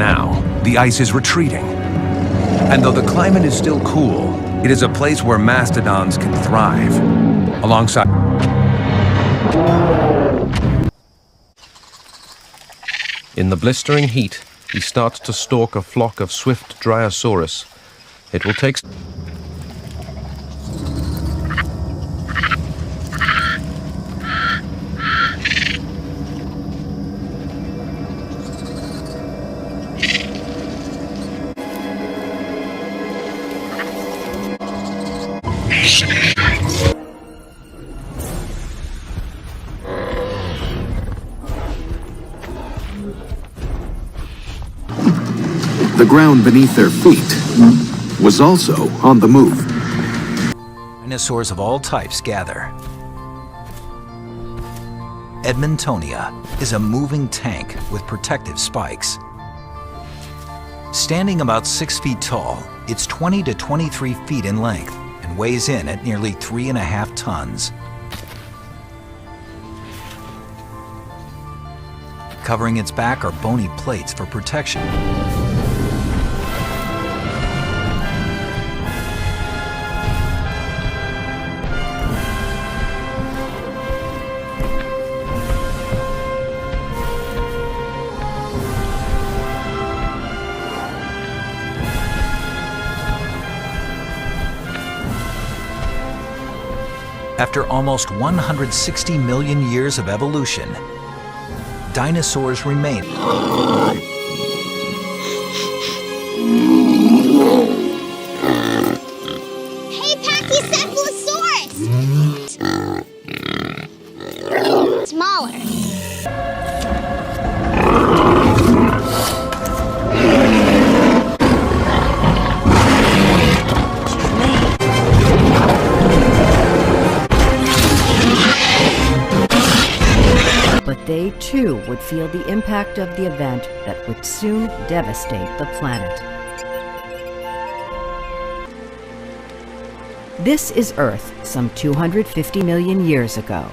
now, the ice is retreating. And though the climate is still cool, it is a place where mastodons can thrive, alongside... In the blistering heat, he starts to stalk a flock of swift dryosaurus. It will take... The ground beneath their feet was also on the move. Dinosaurs of all types gather. Edmontonia is a moving tank with protective spikes. Standing about 6 feet tall, it's 20 to 23 feet in length and weighs in at nearly 3.5 tons. Covering its back are bony plates for protection. After almost 160 million years of evolution, dinosaurs remain. Hey, pachycephalosaurus! Smaller. But they too would feel the impact of the event that would soon devastate the planet. This is Earth some 250 million years ago.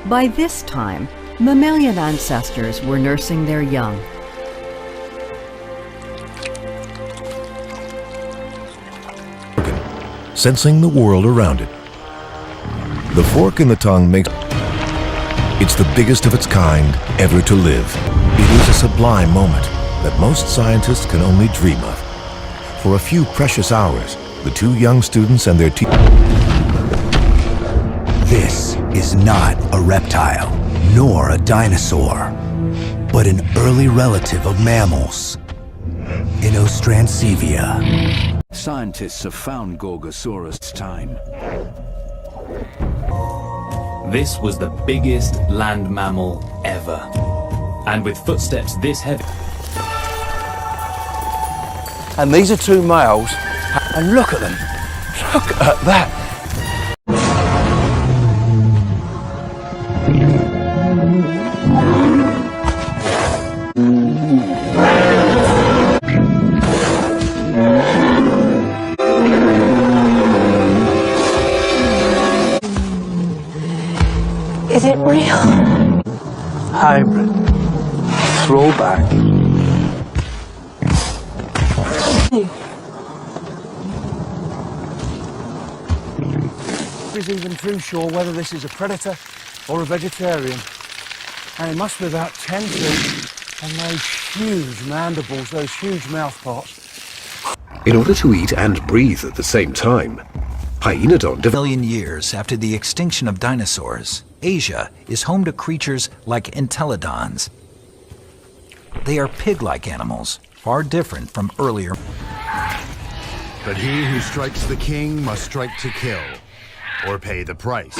By this time, mammalian ancestors were nursing their young. Sensing the world around it. The fork in the tongue makes... It's the biggest of its kind ever to live. It is a sublime moment that most scientists can only dream of. For a few precious hours, the two young students and their teachers... This is not a reptile, nor a dinosaur, but an early relative of mammals, inostrancevia. Scientists have found Gorgosaurus' time. This was the biggest land mammal ever. And with footsteps this heavy... And these are two males, and look at them. Look at that. Is it real? Hybrid. Throwback. Nobody's even too sure whether this is a predator or a vegetarian. And it must be about 10 feet, and those huge mandibles, those huge mouth parts. In order to eat and breathe at the same time, hyaenodon... Million years after the extinction of dinosaurs, Asia is home to creatures like entelodons. They are pig-like animals, far different from earlier. But he who strikes the king must strike to kill, or pay the price.